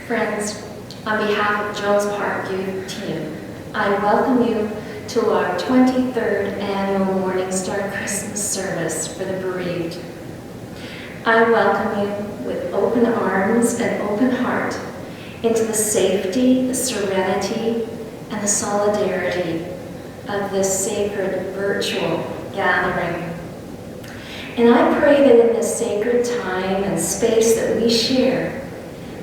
Friends, on behalf of Jones-Parkview Team, I welcome you to our 23rd annual Morning Star Christmas service for the bereaved. I welcome you with open arms and open heart into the safety, the serenity, and the solidarity of this sacred virtual gathering. And I pray that in this sacred time and space that we share,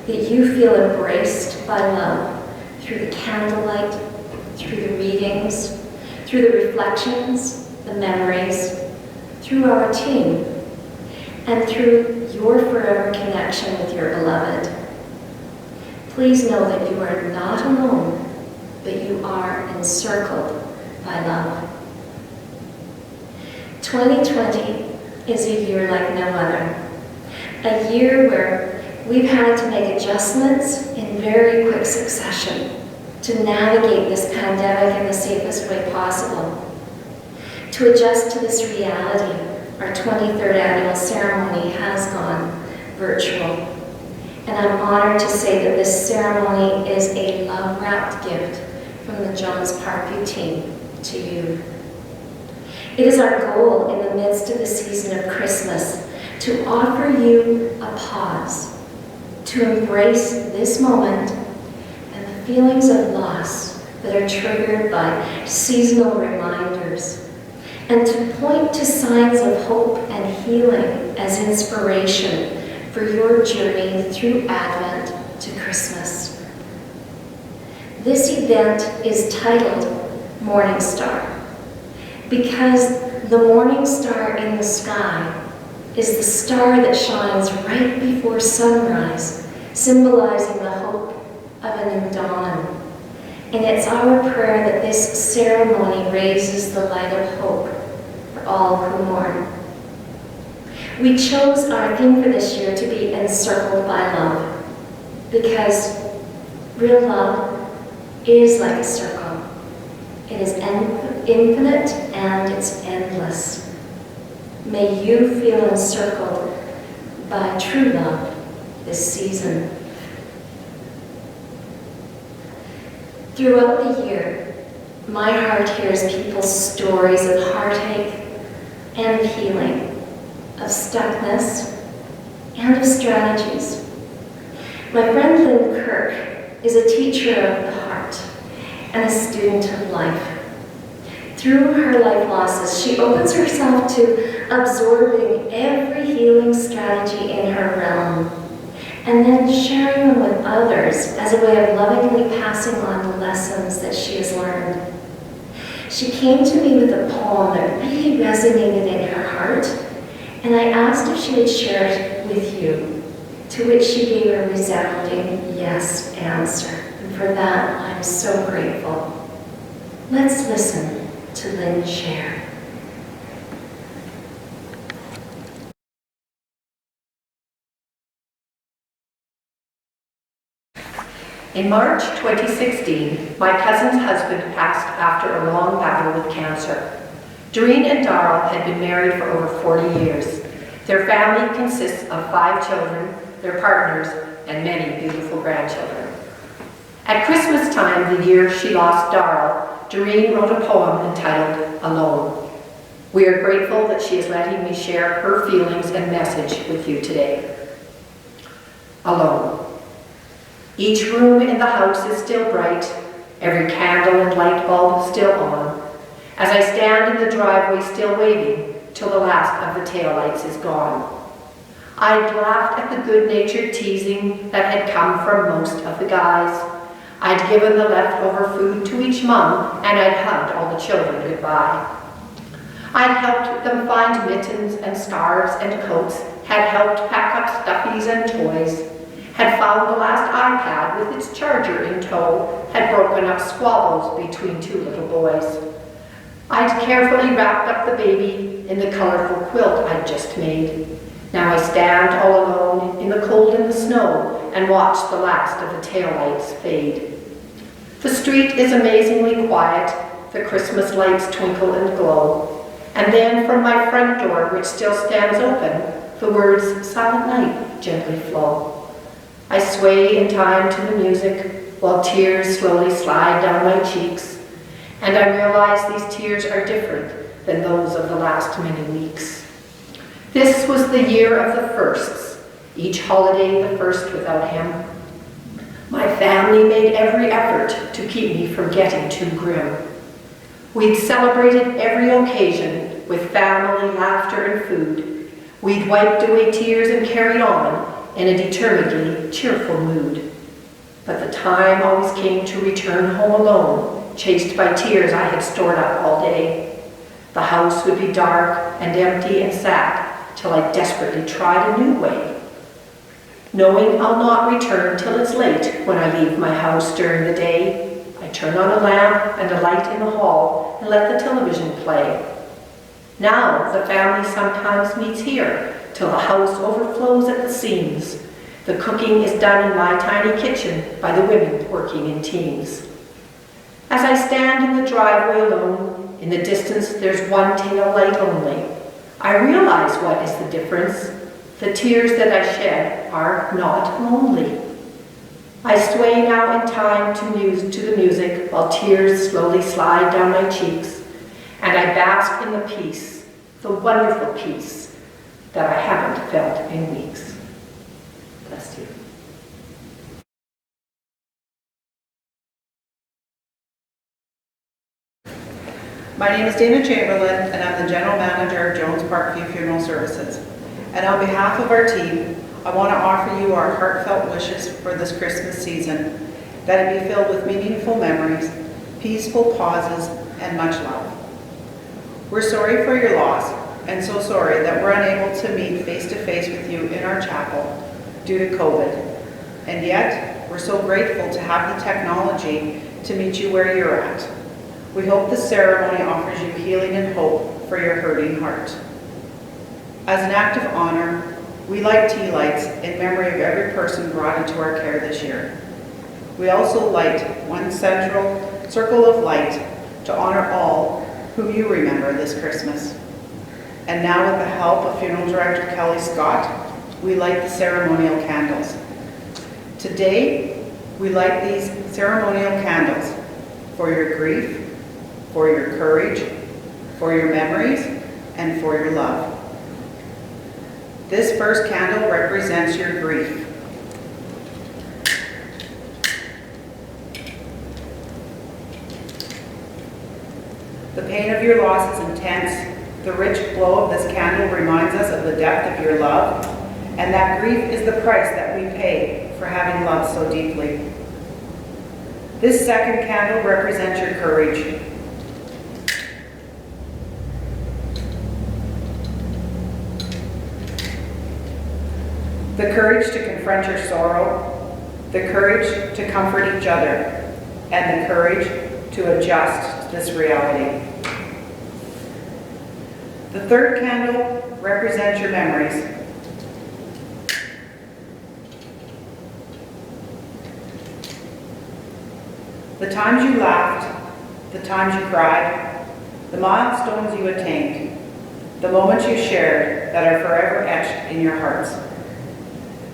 that you feel embraced by love through the candlelight, through the readings, through the reflections, the memories, through our team, and through your forever connection with your beloved. Please know that you are not alone, but you are encircled by love. 2020 is a year like no other. A year where we've had to make adjustments in very quick succession to navigate this pandemic in the safest way possible. To adjust to this reality, our 23rd annual ceremony has gone virtual. And I'm honored to say that this ceremony is a love-wrapped gift from the Jones-Parkview Team to you. It is our goal in the midst of the season of Christmas to offer you a pause, to embrace this moment and the feelings of loss that are triggered by seasonal reminders, and to point to signs of hope and healing as inspiration for your journey through Advent to Christmas. This event is titled Morning Star because the morning star in the sky is the star that shines right before sunrise, symbolizing the hope of a new dawn. And it's our prayer that this ceremony raises the light of hope for all who mourn. We chose our theme for this year to be Encircled by Love, because real love is like a circle. It is infinite and it's endless. May you feel encircled by true love this season. Throughout the year, my heart hears people's stories of heartache and healing, of stuckness, and of strategies. My friend Lynn Kirk is a teacher of the heart and a student of life. Through her life losses, she opens herself to absorbing every healing strategy in her realm, and then sharing them with others as a way of lovingly passing on the lessons that she has learned. She came to me with a poem that really resonated in her heart, and I asked if she would share it with you, to which she gave a resounding yes answer. And for that, I'm so grateful. Let's listen to Lynn share. In March 2016, my cousin's husband passed after a long battle with cancer. Doreen and Darrell had been married for over 40 years. Their family consists of 5 children, their partners, and many beautiful grandchildren. At Christmas time, the year she lost Darrell, Doreen wrote a poem entitled Alone. We are grateful that she is letting me share her feelings and message with you today. Alone. Each room in the house is still bright, every candle and light bulb still on, as I stand in the driveway still waiting till the last of the taillights is gone. I'd laughed at the good-natured teasing that had come from most of the guys. I'd given the leftover food to each mom, and I'd hugged all the children goodbye. I'd helped them find mittens and scarves and coats, had helped pack up stuffies and toys, had found the last iPad with its charger in tow, had broken up squabbles between 2 little boys. I'd carefully wrapped up the baby in the colorful quilt I'd just made. Now I stand all alone in the cold and the snow and watch the last of the taillights fade. The street is amazingly quiet, the Christmas lights twinkle and glow, and then from my front door, which still stands open, the words "Silent Night" gently flow. I sway in time to the music while tears slowly slide down my cheeks, and I realize these tears are different than those of the last many weeks. This was the year of the firsts, each holiday the first without him. My family made every effort to keep me from getting too grim. We'd celebrated every occasion with family, laughter, and food. We'd wiped away tears and carried on in a determinedly cheerful mood. But the time always came to return home alone, chased by tears I had stored up all day. The house would be dark and empty and sad till I desperately tried a new way. Knowing I'll not return till it's late when I leave my house during the day, I turn on a lamp and a light in the hall and let the television play. Now the family sometimes meets here till the house overflows at the seams. The cooking is done in my tiny kitchen by the women working in teams. As I stand in the driveway alone, in the distance there's one tail light only. I realize what is the difference. The tears that I shed are not lonely. I sway now in time to the music while tears slowly slide down my cheeks, and I bask in the peace, the wonderful peace that I haven't felt in weeks. Bless you. My name is Dayna Chamberlain, and I'm the General Manager of Jones-Parkview Funeral Services. And on behalf of our team, I want to offer you our heartfelt wishes for this Christmas season, that it be filled with meaningful memories, peaceful pauses, and much love. We're sorry for your loss, and so sorry that we're unable to meet face-to-face with you in our chapel due to COVID. And yet, we're so grateful to have the technology to meet you where you're at. We hope the ceremony offers you healing and hope for your hurting heart. As an act of honor, we light tea lights in memory of every person brought into our care this year. We also light one central circle of light to honor all whom you remember this Christmas. And now, with the help of Funeral Director Kelly Scott, we light the ceremonial candles. Today, we light these ceremonial candles for your grief, for your courage, for your memories, and for your love. This first candle represents your grief. The pain of your loss is intense. The rich glow of this candle reminds us of the depth of your love, and that grief is the price that we pay for having loved so deeply. This second candle represents your courage. The courage to confront your sorrow, the courage to comfort each other, and the courage to adjust to this reality. The third candle represents your memories. The times you laughed, the times you cried, the milestones you attained, the moments you shared that are forever etched in your hearts.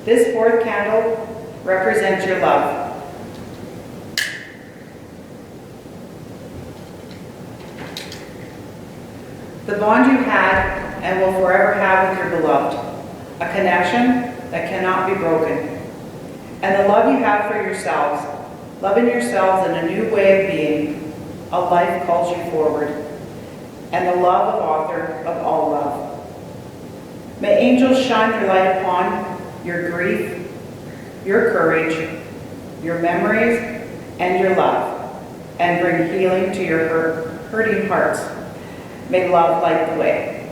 This fourth candle represents your love. The bond you had and will forever have with your beloved, a connection that cannot be broken. And the love you have for yourselves, loving yourselves in a new way of being, a life calls you forward, and the love of author of all love. May angels shine their light upon your grief, your courage, your memories, and your love, and bring healing to your hurting hearts. May love light the way.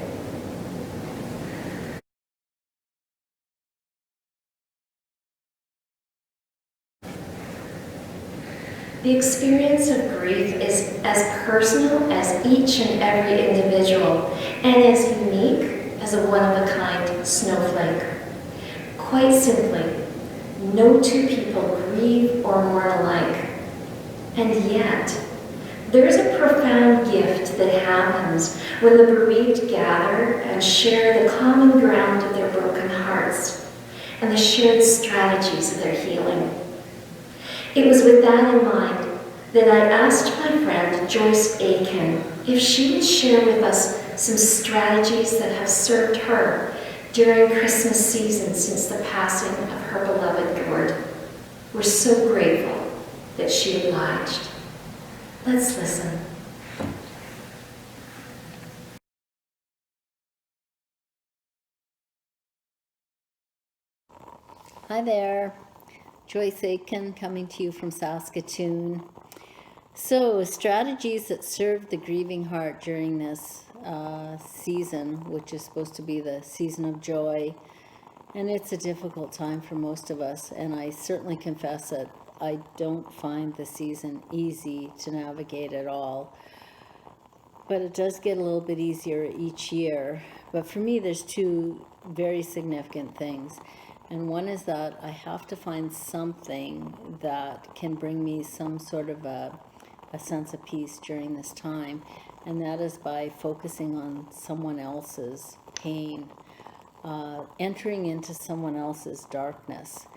The experience of grief is as personal as each and every individual, and as unique as a one-of-a-kind snowflake. Quite simply, no two people grieve or mourn alike. And yet, there is a profound gift that happens when the bereaved gather and share the common ground of their broken hearts. and the shared strategies of their healing. It was with that in mind that I asked my friend Joyce Aitken if she would share with us some strategies that have served her during Christmas season since the passing of her beloved Gord. We're so grateful that she obliged. Let's listen. Hi there, Joyce Aitken coming to you from Saskatoon. So, strategies that serve the grieving heart during this season, which is supposed to be the season of joy. And it's a difficult time for most of us, and I certainly confess that I don't find the season easy to navigate at all. But it does get a little bit easier each year. But for me, there's two very significant things. And one is that I have to find something that can bring me some sort of a sense of peace during this time. And that is by focusing on someone else's pain, entering into someone else's darkness.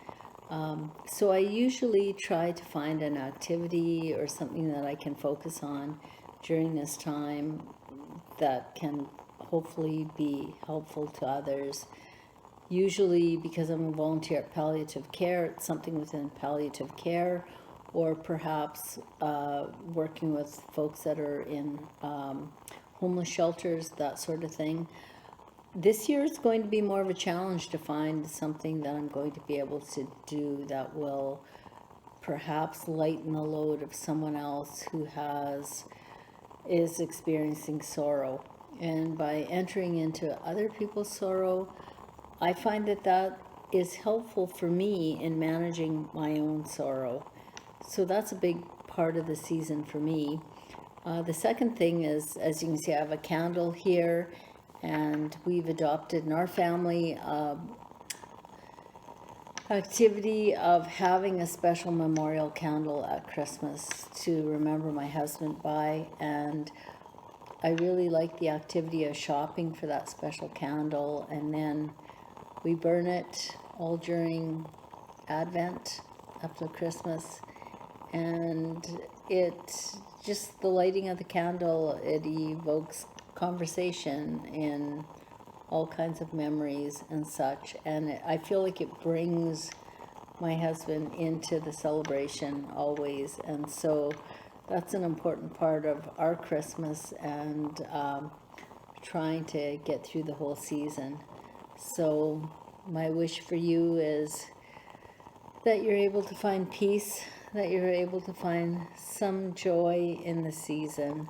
So I usually try to find an activity or something that I can focus on during this time that can hopefully be helpful to others. Usually, because I'm a volunteer at palliative care, it's something within palliative care, or perhaps working with folks that are in homeless shelters, that sort of thing. This year is going to be more of a challenge to find something that I'm going to be able to do that will perhaps lighten the load of someone else who is experiencing sorrow. And by entering into other people's sorrow, I find that is helpful for me in managing my own sorrow. So that's a big part of the season for me. The second thing is, as you can see, I have a candle here, and we've adopted in our family activity of having a special memorial candle at Christmas to remember my husband by. And I really like the activity of shopping for that special candle, and then we burn it all during Advent up to Christmas. And just the lighting of the candle, it evokes conversation and all kinds of memories and such. And I feel like it brings my husband into the celebration always. And so that's an important part of our Christmas and trying to get through the whole season. So my wish for you is that you're able to find peace, that you're able to find some joy in the season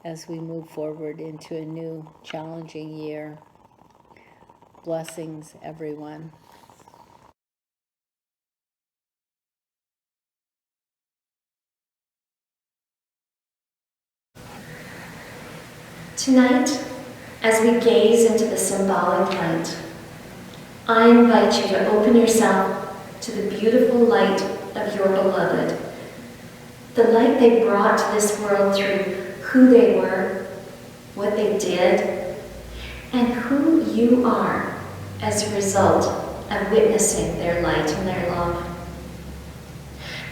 as we move forward into a new challenging year. Blessings, everyone. Tonight, as we gaze into the symbolic light, I invite you to open yourself to the beautiful light of your beloved, the light they brought to this world through who they were, what they did, and who you are as a result of witnessing their light and their love.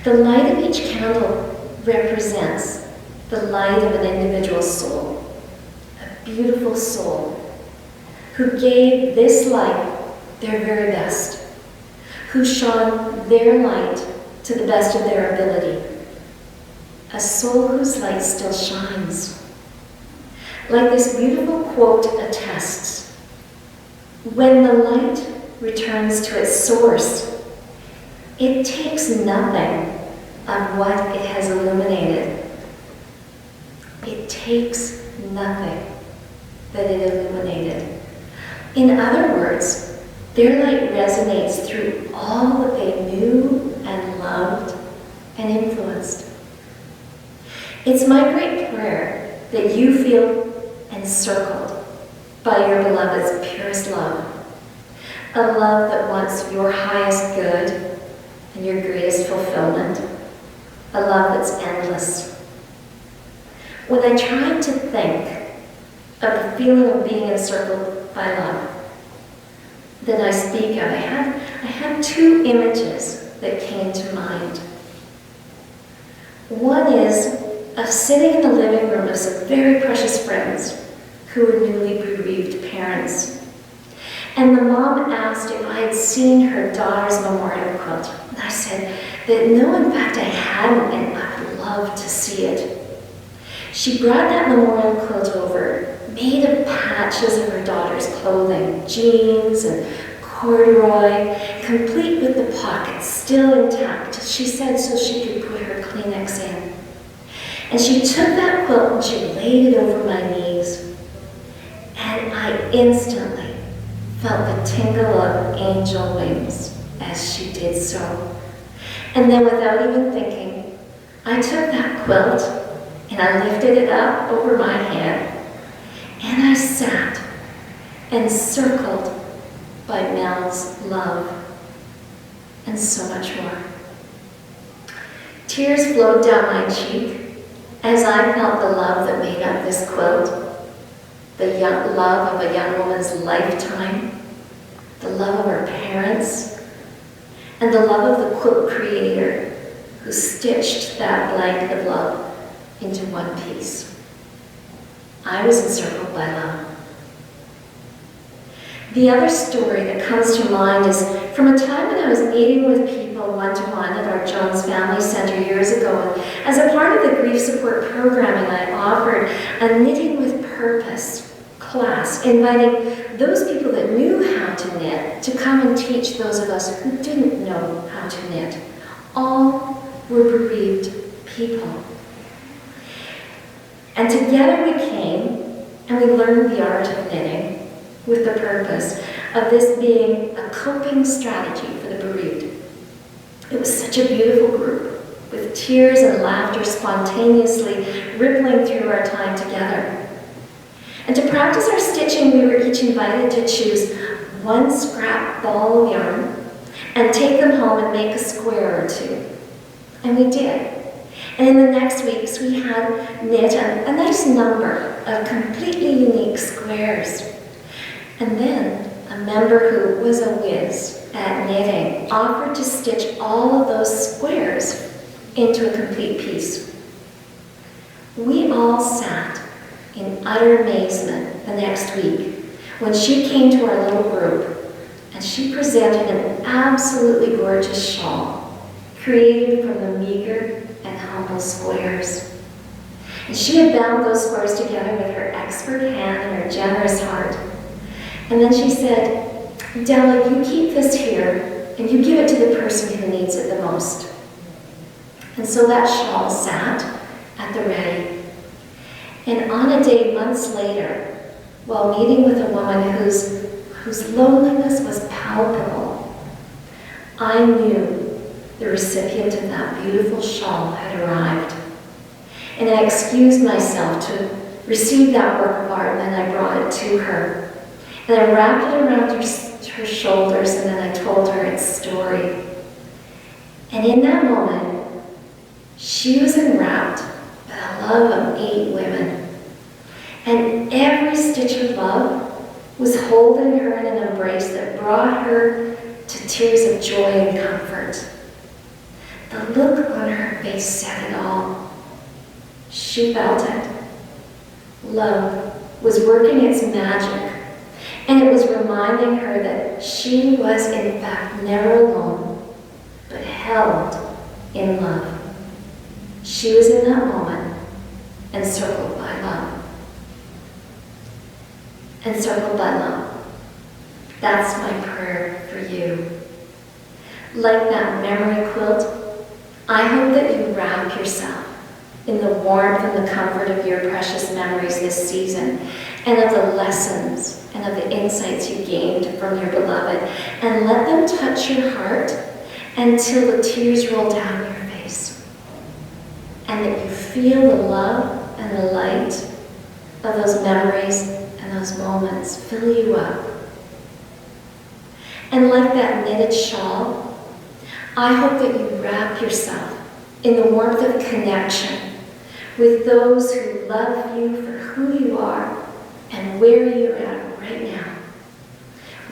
The light of each candle represents the light of an individual soul, a beautiful soul, who gave this light their very best, who shone their light to the best of their ability, a soul whose light still shines. Like this beautiful quote attests, when the light returns to its source, it takes nothing of what it has illuminated. It takes nothing that it illuminated. In other words, their light resonates through all that they knew and loved and influenced. It's my great prayer that you feel encircled by your beloved's purest love, a love that wants your highest good and your greatest fulfillment, a love that's endless. When I tried to think of the feeling of being encircled by love that I speak of, I had two images that came to mind. One is of sitting in the living room of some very precious friends who were newly bereaved parents. And the mom asked if I had seen her daughter's memorial quilt. And I said that no, in fact I hadn't, and I would love to see it. She brought that memorial quilt over, made of patches of her daughter's clothing, jeans and corduroy, complete with the pockets still intact, she said, so she could put her Kleenex in. And she took that quilt and she laid it over my knees. And I instantly felt the tingle of angel wings as she did so. And then without even thinking, I took that quilt and I lifted it up over my head and I sat encircled by Mel's love and so much more. Tears flowed down my cheek as I felt the love that made up this quilt, the love of a young woman's lifetime, the love of her parents, and the love of the quilt creator who stitched that blanket of love into one piece. I was encircled by love. The other story that comes to mind is from a time when I was meeting with people one-to-one at our Jones Family Center years ago. And as a part of the grief support programming, I offered a Knitting with Purpose class, inviting those people that knew how to knit to come and teach those of us who didn't know how to knit. All were bereaved people. And together we came and we learned the art of knitting, with the purpose of this being a coping strategy for the bereaved. It was such a beautiful group, with tears and laughter spontaneously rippling through our time together. And to practice our stitching, we were each invited to choose one scrap ball of yarn and take them home and make a square or two. And we did. And in the next weeks, we had knit a nice number of completely unique squares. And then a member who was a whiz at knitting offered to stitch all of those squares into a complete piece. We all sat in utter amazement the next week when she came to our little group and she presented an absolutely gorgeous shawl created from the meager and humble squares. And she had bound those squares together with her expert hand and her generous heart. And then she said, Della, you keep this here and you give it to the person who needs it the most. And so that shawl sat at the ready. And on a day months later, while meeting with a woman whose loneliness was palpable, I knew the recipient of that beautiful shawl had arrived. And I excused myself to receive that work of art, and then I brought it to her. And I wrapped it around her shoulders, and then I told her its story. And in that moment, she was enwrapped by the love of 8 women. And every stitch of love was holding her in an embrace that brought her to tears of joy and comfort. The look on her face said it all. She felt it. Love was working its magic. And it was reminding her that she was in fact never alone, but held in love. She was in that moment encircled by love. Encircled by love. That's my prayer for you. Like that memory quilt, I hope that you wrap yourself in the warmth and the comfort of your precious memories this season, and of the lessons and of the insights you gained from your beloved, and let them touch your heart until the tears roll down your face, and that you feel the love and the light of those memories and those moments fill you up. And like that knitted shawl, I hope that you wrap yourself in the warmth of connection with those who love you for who you are and where you're at right now.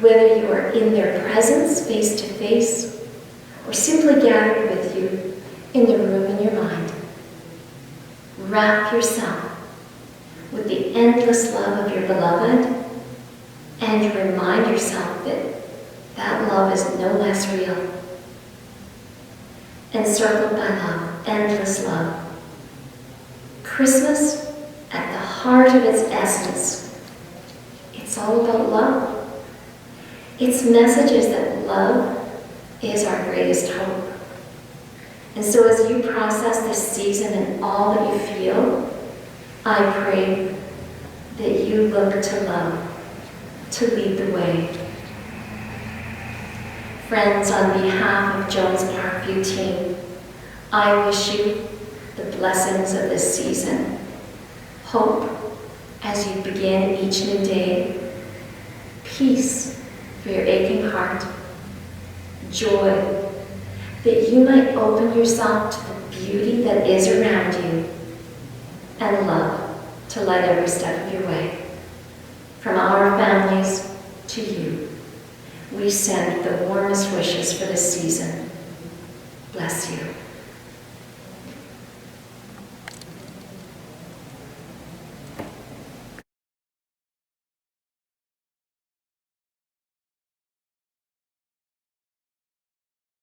whether you are in their presence face to face or simply gathered with you in the room in your mind. Wrap yourself with the endless love of your beloved and remind yourself that that love is no less real. Encircled by love, endless love. Christmas, at the heart of its essence, it's all about love. Its message is that love is our greatest hope. And so as you process this season and all that you feel, I pray that you look to love to lead the way. Friends, on behalf of Jones-Parkview Team, I wish you the blessings of this season. Hope as you begin each new day. Peace for your aching heart. Joy that you might open yourself to the beauty that is around you. And love to light every step of your way. From our families to you, we send the warmest wishes for this season. Bless you.